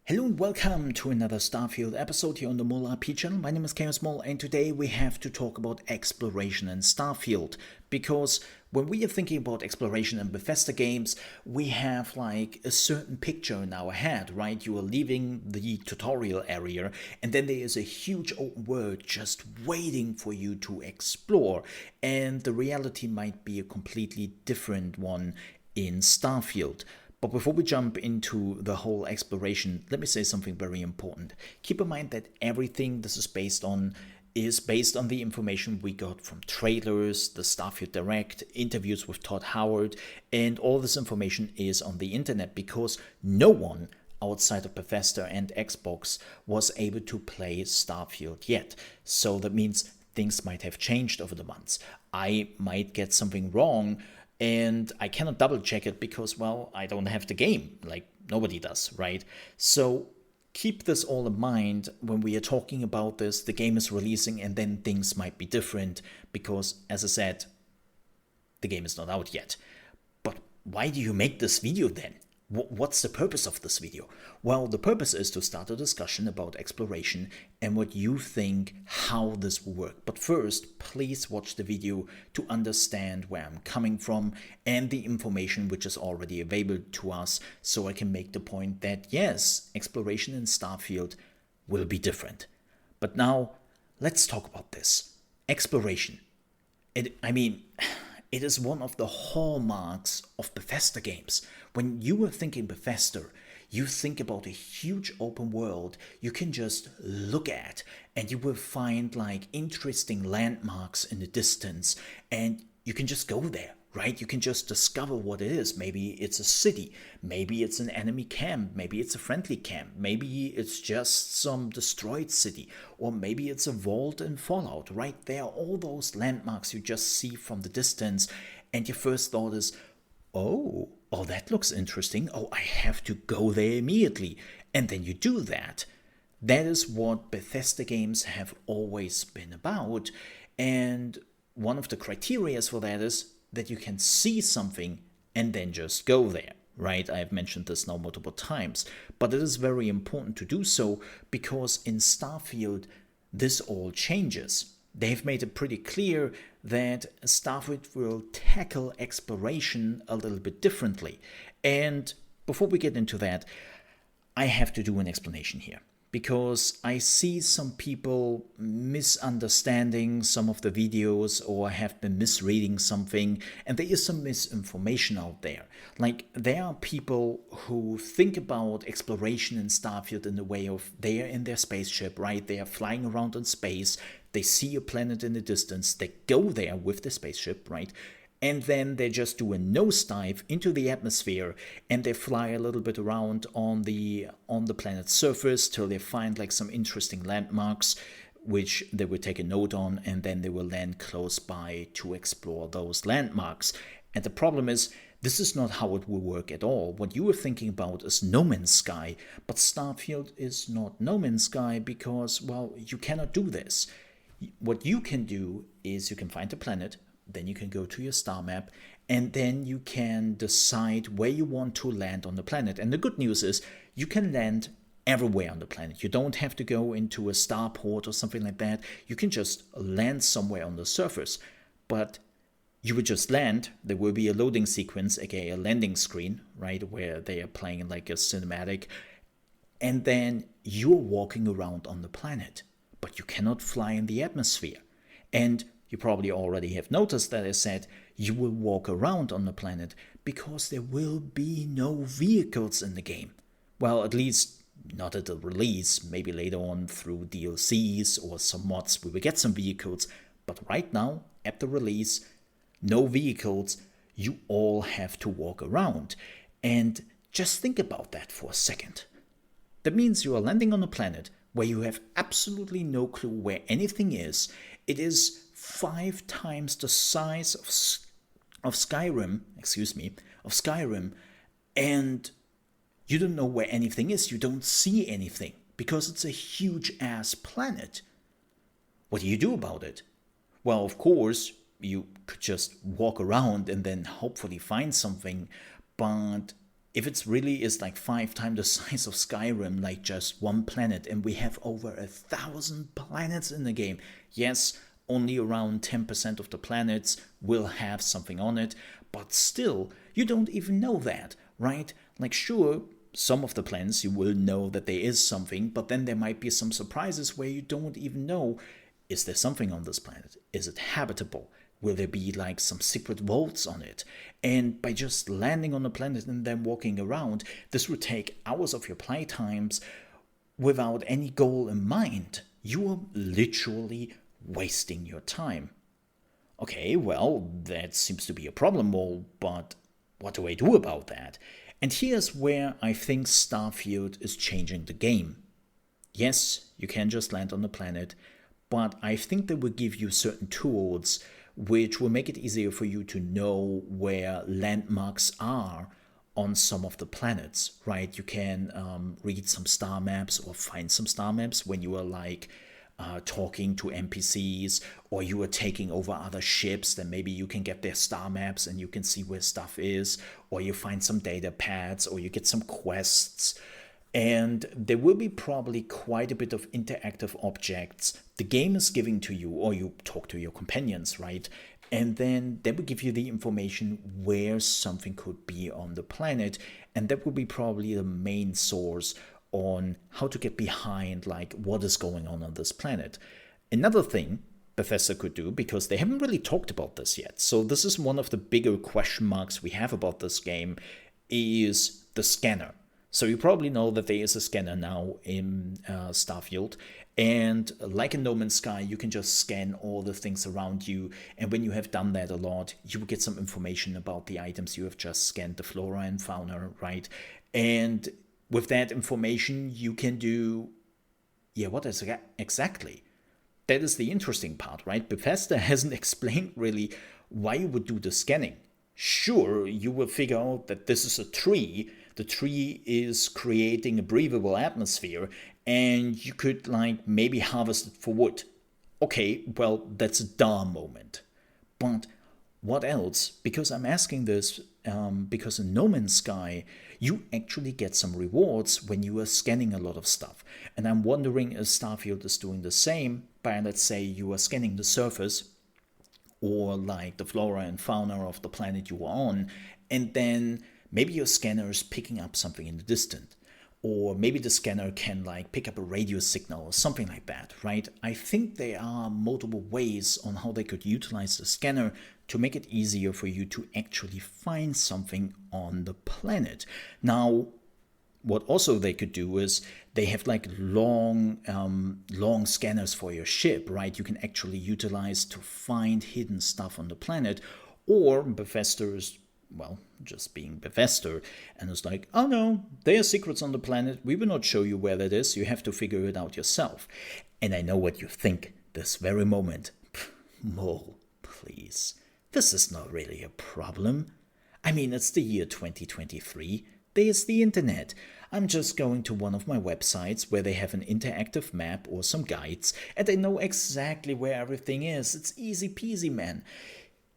Hello and welcome to another Starfield episode here on the Mole RP channel. My name is ChaosMole and today we have to talk about exploration in Starfield. Because when we are thinking about exploration in Bethesda Games, we have like a certain picture in our head, right? You are leaving the tutorial area and then there is a huge open world just waiting for you to explore. And the reality might be a completely different one in Starfield. But before we jump into the whole exploration, let me say something very important. Keep in mind that everything this is based on the information we got from trailers, the Starfield Direct, interviews with Todd Howard, and all this information is on the internet because no one outside of Bethesda and Xbox was able to play Starfield yet. So that means things might have changed over the months. I might get something wrong and I cannot double check it because, well, I don't have the game, like nobody does, right? So keep this all in mind when we are talking about this. The game is releasing and then things might be different because, as I said, the game is not out yet. But why do you make this video then? What's the purpose of this video? Well, the purpose is to start a discussion about exploration and what you think how this will work. But first, please watch the video to understand where I'm coming from and the information which is already available to us so I can make the point that yes, exploration in Starfield will be different. But now, let's talk about this. Exploration. It is one of the hallmarks of Bethesda games. When you are thinking Bethesda, you think about a huge open world you can just look at and you will find like interesting landmarks in the distance and you can just go there, right? You can just discover what it is. Maybe it's a city, maybe it's an enemy camp, maybe it's a friendly camp, maybe it's just some destroyed city, or maybe it's a vault in Fallout, right? There are all those landmarks you just see from the distance and your first thought is, oh, that looks interesting. Oh, I have to go there immediately. And then you do that. That is what Bethesda games have always been about. And one of the criteria for that is that you can see something and then just go there, right? I've mentioned this now multiple times, but it is very important to do so because in Starfield, this all changes. They've made it pretty clear that Starfield will tackle exploration a little bit differently. And before we get into that, I have to do an explanation here because I see some people misunderstanding some of the videos or have been misreading something, and there is some misinformation out there. Like, there are people who think about exploration in Starfield in the way of they are in their spaceship, right? They are flying around in space, they see a planet in the distance, they go there with the spaceship, right? And then they just do a nosedive into the atmosphere and they fly a little bit around on the planet's surface till they find like some interesting landmarks which they will take a note on, and then they will land close by to explore those landmarks. And the problem is, this is not how it will work at all. What you are thinking about is No Man's Sky, but Starfield is not No Man's Sky because, well, you cannot do this. What you can do is you can find a planet, then you can go to your star map, and then you can decide where you want to land on the planet. And the good news is you can land everywhere on the planet. You don't have to go into a starport or something like that. You can just land somewhere on the surface. But you would just land. There will be a loading sequence, aka a landing screen, right, where they are playing like a cinematic. And then you're walking around on the planet, but you cannot fly in the atmosphere. And you probably already have noticed that I said you will walk around on the planet because there will be no vehicles in the game. Well, at least not at the release. Maybe later on through DLCs or some mods we will get some vehicles. But right now, at the release, no vehicles. You all have to walk around. And just think about that for a second. That means you are landing on a planet where you have absolutely no clue where anything is. It is 5 times the size of Skyrim, and you don't know where anything is. You don't see anything because it's a huge ass planet. What do you do about it? Well, of course, you could just walk around and then hopefully find something, but if it's really is like 5 times the size of Skyrim, like just one planet, and we have over 1,000 planets in the game, yes, only around 10% of the planets will have something on it, but still, you don't even know that, right? Like, sure, some of the planets you will know that there is something, but then there might be some surprises where you don't even know, is there something on this planet? Is it habitable? Will there be like some secret vaults on it? And by just landing on a planet and then walking around, this would take hours of your playtimes without any goal in mind. You are literally wasting your time. Okay, well, that seems to be a problem, but what do I do about that? And here's where I think Starfield is changing the game. Yes, you can just land on the planet, but I think they will give you certain tools which will make it easier for you to know where landmarks are on some of the planets, right? You can read some star maps or find some star maps when you are like talking to NPCs, or you are taking over other ships. Then maybe you can get their star maps and you can see where stuff is, or you find some data pads, or you get some quests. And there will be probably quite a bit of interactive objects the game is giving to you, or you talk to your companions, right? And then they will give you the information where something could be on the planet, and that will be probably the main source on how to get behind like what is going on this planet. Another thing Bethesda could do, because they haven't really talked about this yet, so this is one of the bigger question marks we have about this game, is the scanner. So you probably know that there is a scanner now in Starfield, and like in No Man's Sky, you can just scan all the things around you, and when you have done that a lot, you will get some information about the items you have just scanned, the flora and fauna, right? And with that information, you can do, what is it exactly? That is the interesting part, right? Bethesda hasn't explained really why you would do the scanning. Sure, you will figure out that this is a tree. The tree is creating a breathable atmosphere, and you could like maybe harvest it for wood. Okay, well, that's a duh moment. But what else? Because I'm asking this because in No Man's Sky, you actually get some rewards when you are scanning a lot of stuff. And I'm wondering if Starfield is doing the same by, let's say, you are scanning the surface, or like the flora and fauna of the planet you are on, and then maybe your scanner is picking up something in the distance, or maybe the scanner can like pick up a radio signal or something like that, right? I think there are multiple ways on how they could utilize the scanner to make it easier for you to actually find something on the planet. Now, what also they could do is they have like long scanners for your ship, right? You can actually utilize to find hidden stuff on the planet. Or Bethesda is, well, just being Bethesda, and it's like, oh no, there are secrets on the planet. We will not show you where that is. You have to figure it out yourself. And I know what you think this very moment. Mole, please. This is not really a problem. I mean, it's the year 2023. There's the internet. I'm just going to one of my websites where they have an interactive map or some guides, and I know exactly where everything is. It's easy peasy, man.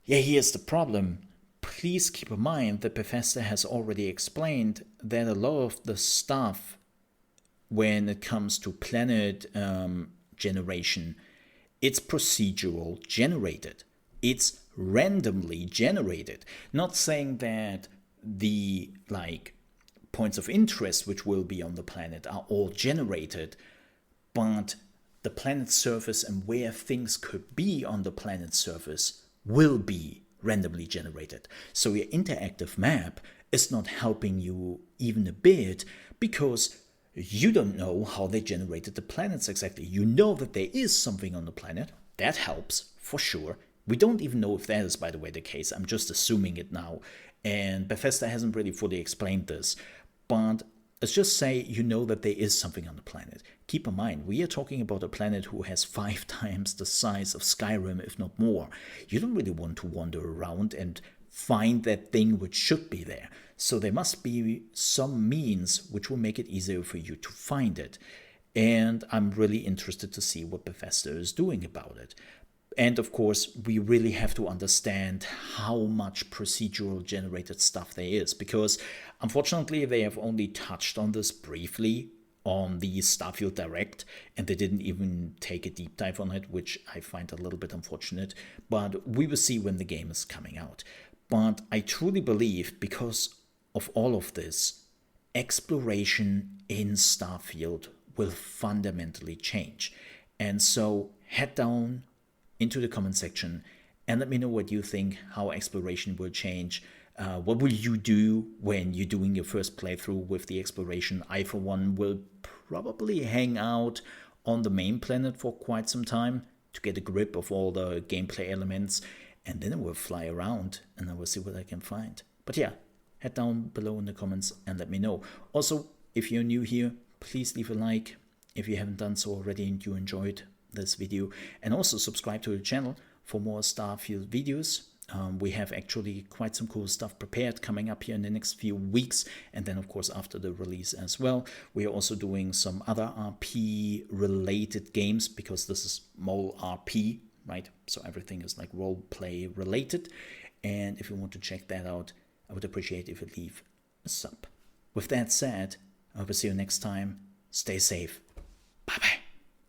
Yeah, here's the problem. Please keep in mind that Bethesda has already explained that a lot of the stuff when it comes to planet generation, it's procedural generated. It's randomly generated. Not saying that the points of interest which will be on the planet are all generated, but the planet's surface and where things could be on the planet's surface will be randomly generated. So your interactive map is not helping you even a bit, because you don't know how they generated the planets exactly. You know that there is something on the planet. That helps, for sure. We don't even know if that is, by the way, the case. I'm just assuming it now. And Bethesda hasn't really fully explained this. But let's just say you know that there is something on the planet. Keep in mind, we are talking about a planet who has 5 times the size of Skyrim, if not more. You don't really want to wander around and find that thing which should be there. So there must be some means which will make it easier for you to find it. And I'm really interested to see what Bethesda is doing about it. And of course, we really have to understand how much procedural generated stuff there is, because unfortunately they have only touched on this briefly on the Starfield Direct, and they didn't even take a deep dive on it, which I find a little bit unfortunate. But we will see when the game is coming out. But I truly believe, because of all of this, exploration in Starfield will fundamentally change. And so head down into the comment section and let me know what you think, how exploration will change. What will you do when you're doing your first playthrough with the exploration? I, for one, will probably hang out on the main planet for quite some time to get a grip of all the gameplay elements, and then I will fly around and I will see what I can find. But yeah, head down below in the comments and let me know. Also, if you're new here, please leave a like if you haven't done so already and you enjoyed this video, and also subscribe to the channel for more Starfield videos. We have actually quite some cool stuff prepared coming up here in the next few weeks, and then of course after the release as well. We are also doing some other RP related games, because this is Mole RP, right? So everything is like role play related, and if you want to check that out, I would appreciate if you leave a sub. With that said, I hope to see you next time. Stay safe. Bye bye.